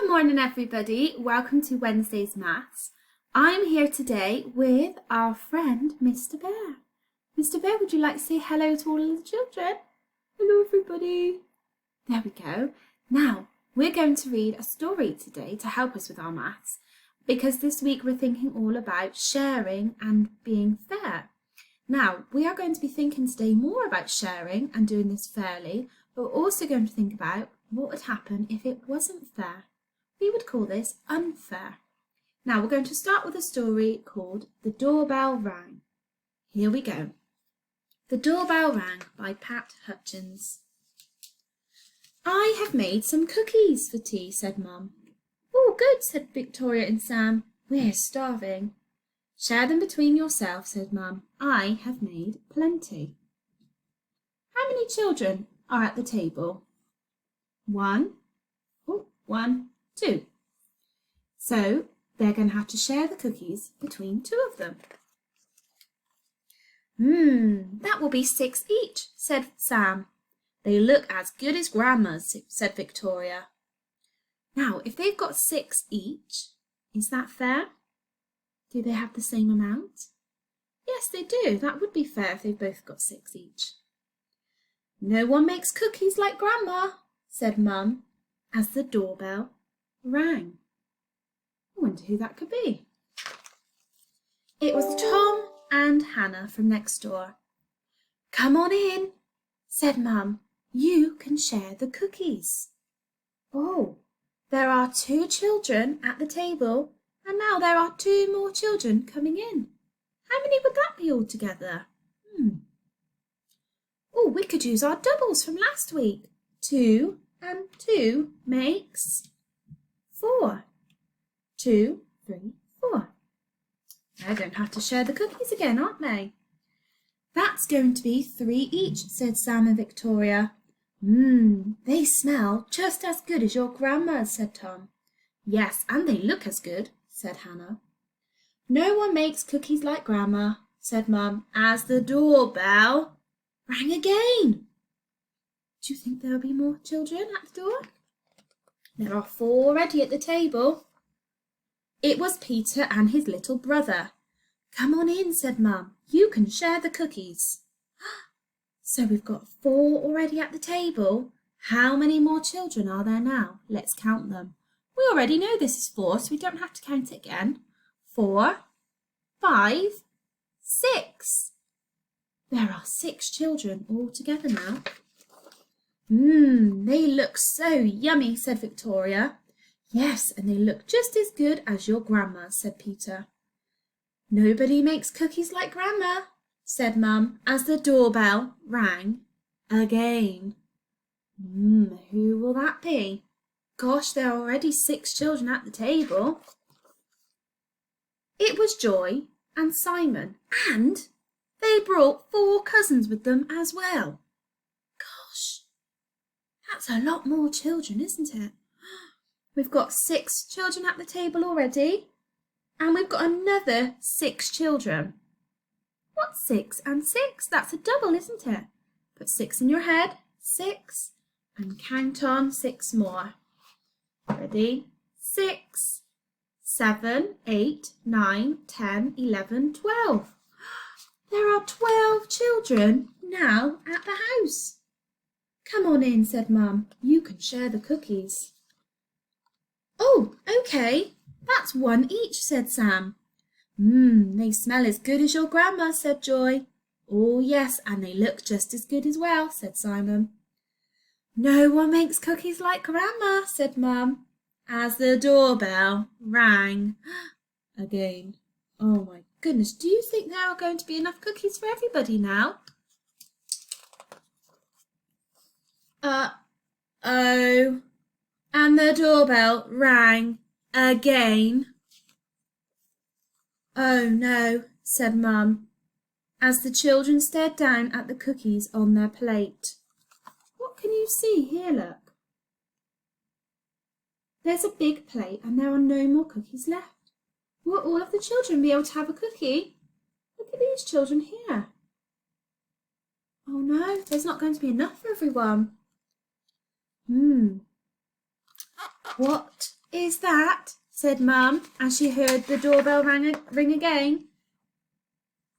Good morning, everybody. Welcome to Wednesday's Maths. I'm here today with our friend, Mr. Bear. Mr. Bear, would you like to say hello to all of the children? Hello, everybody. There we go. Now, we're going to read a story today to help us with our maths, because this week we're thinking all about sharing and being fair. Now, we are going to be thinking today more about sharing and doing this fairly, but we're also going to think about what would happen if it wasn't fair. We would call this unfair. Now, we're going to start with a story called The Doorbell Rang. Here we go. The Doorbell Rang by Pat Hutchins. I have made some cookies for tea, said Mum. Oh, good, said Victoria and Sam. We're starving. Share them between yourselves, said Mum. I have made plenty. How many children are at the table? One, two. So they're going to have to share the cookies between two of them. That will be 6 each, said Sam. They look as good as Grandma's, said Victoria. Now, if they've got 6 each, is that fair? Do they have the same amount? Yes, they do. That would be fair if they've both got 6 each. No one makes cookies like Grandma, said Mum, as the doorbell rang. I wonder who that could be. It was Tom and Hannah from next door. Come on in, said Mum. You can share the cookies. Oh, there are 2 children at the table, and now there are 2 more children coming in. How many would that be altogether? Oh, we could use our doubles from last week. 2 and 2 makes 4. 2, 3, 4. They're going to have to share the cookies again, aren't they? That's going to be 3 each, said Sam and Victoria. They smell just as good as your grandma's, said Tom. Yes, and they look as good, said Hannah. No one makes cookies like Grandma, said Mum, as the doorbell rang again. Do you think there'll be more children at the door? There are 4 already at the table. It was Peter and his little brother. Come on in, said Mum. You can share the cookies. So we've got 4 already at the table. How many more children are there now? Let's count them. We already know this is 4, so we don't have to count it again. 4, 5, 6. There are 6 children all together now. They look so yummy, said Victoria. Yes, and they look just as good as your grandma's, said Peter. Nobody makes cookies like Grandma, said Mum, as the doorbell rang again. Who will that be? Gosh, there are already 6 children at the table. It was Joy and Simon, and they brought 4 cousins with them as well. Gosh, that's a lot more children, isn't it? We've got 6 children at the table already, and we've got another 6 children. What's 6 and 6? That's a double, isn't it? Put 6 in your head, 6, and count on 6 more. Ready? 6, 7, 8, 9, 10, 11, 12. There are 12 children now at the house. Come on in, said Mum. You can share the cookies. Oh, okay. That's 1 each, said Sam. They smell as good as your grandma, said Joy. Oh, yes, and they look just as good as well, said Simon. No one makes cookies like Grandma, said Mum, as the doorbell rang again. Oh, my goodness, do you think there are going to be enough cookies for everybody now? Uh-oh. And the doorbell rang again. Oh, no, said Mum, as the children stared down at the cookies on their plate. What can you see here, look? There's a big plate and there are no more cookies left. Will all of the children be able to have a cookie? Look at these children here. Oh no, there's not going to be enough for everyone. What Is that? Said Mum as she heard the doorbell ring again.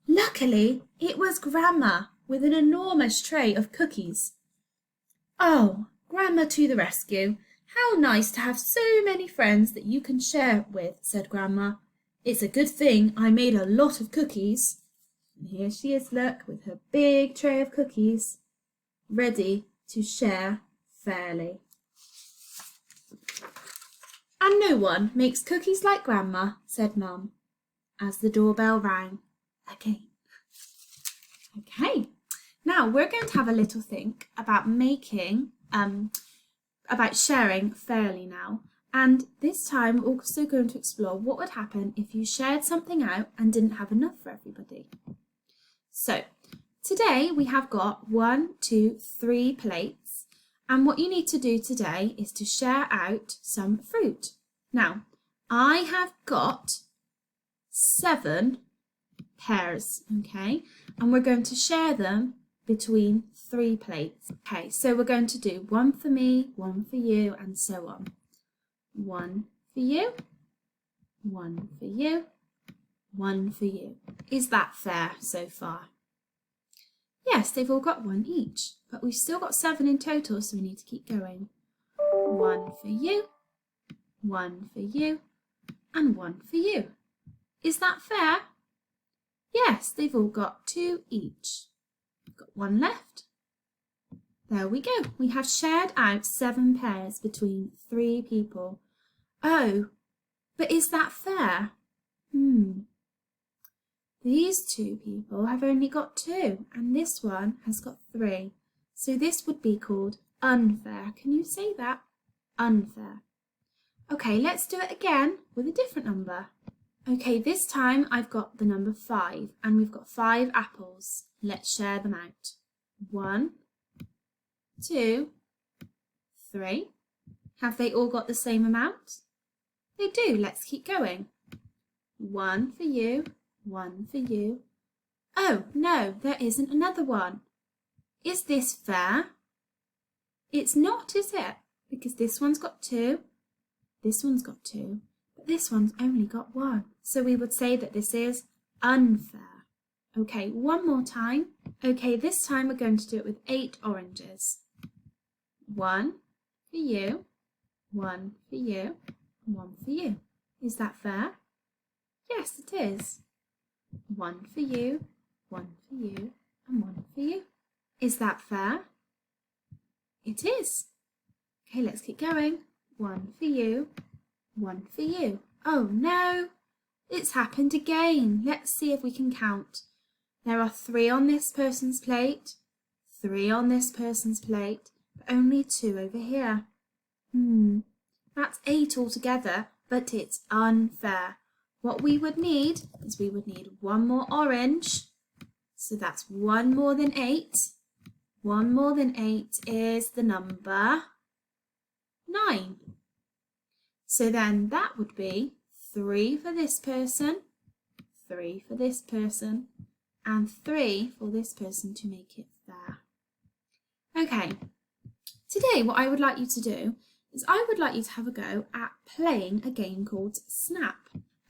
Luckily, it was Grandma with an enormous tray of cookies. Oh, Grandma to the rescue. How nice to have so many friends that you can share with, said Grandma. It's a good thing I made a lot of cookies. And here she is, look, with her big tray of cookies, ready to share fairly. And no one makes cookies like Grandma, said Mum, as the doorbell rang again. Okay, now we're going to have a little think about about sharing fairly now. And this time we're also going to explore what would happen if you shared something out and didn't have enough for everybody. So today we have got 1, 2, 3 plates, and what you need to do today is to share out some fruit. Now, I have got 7 pears, okay, and we're going to share them between 3 plates. Okay, so we're going to do 1 for me, 1 for you, and so on. 1 for you, 1 for you, 1 for you. Is that fair so far? Yes, they've all got 1 each, but we've still got 7 in total, so we need to keep going. 1 for you, 1 for you, and 1 for you. Is that fair? Yes, they've all got 2 each. We've got 1 left. There we go. We have shared out 7 pears between 3 people. Oh, but is that fair? These 2 people have only got 2, and this one has got 3. So this would be called unfair. Can you say that? Unfair. Okay, let's do it again with a different number. Okay, this time I've got the number 5, and we've got 5 apples. Let's share them out. 1, 2, 3. Have they all got the same amount? They do. Let's keep going. 1 for you, 1 for you. Oh, no, there isn't another one. Is this fair? It's not, is it? Because this one's got 2, this one's got 2, but this one's only got 1. So we would say that this is unfair. Okay, one more time. Okay, this time we're going to do it with 8 oranges. 1 for you, 1 for you, 1 for you. Is that fair? Yes, it is. 1 for you, 1 for you, and 1 for you. Is that fair? It is. Okay, let's keep going. 1 for you, 1 for you. Oh no, it's happened again. Let's see if we can count. There are 3 on this person's plate, 3 on this person's plate, but only 2 over here. That's 8 altogether, but it's unfair. What we would need is we would need 1 more orange. So that's 1 more than 8. 1 more than 8 is the number 9. So then that would be 3 for this person, 3 for this person, and 3 for this person to make it fair. Okay, today what I would like you to do is I would like you to have a go at playing a game called Snap.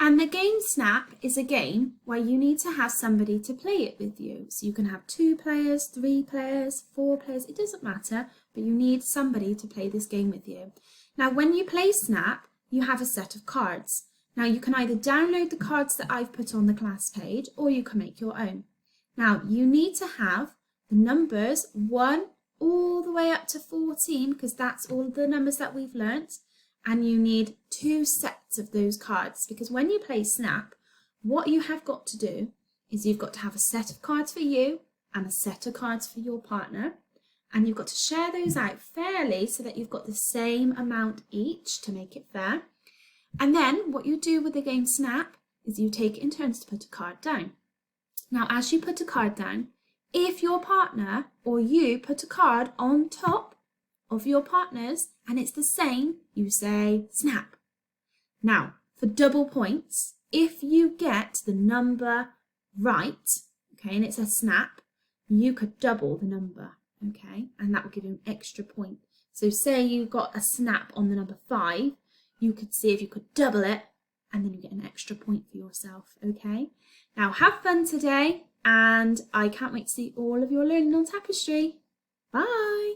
And the game Snap is a game where you need to have somebody to play it with you. So you can have 2 players, 3 players, 4 players, it doesn't matter, but you need somebody to play this game with you. Now when you play Snap, you have a set of cards. Now you can either download the cards that I've put on the class page or you can make your own. Now you need to have the numbers 1 all the way up to 14 because that's all the numbers that we've learnt. And you need 2 sets of those cards because when you play Snap, what you have got to do is you've got to have a set of cards for you and a set of cards for your partner, and you've got to share those out fairly so that you've got the same amount each to make it fair. And then what you do with the game Snap is you take it in turns to put a card down. Now as you put a card down, if your partner or you put a card on top of your partner's and it's the same, you say Snap. Now, for double points, if you get the number right, okay, and it's a snap, you could double the number, okay, and that will give you an extra point. So say you got a snap on the number 5, you could see if you could double it, and then you get an extra point for yourself, okay? Now have fun today, and I can't wait to see all of your learning on tapestry. Bye!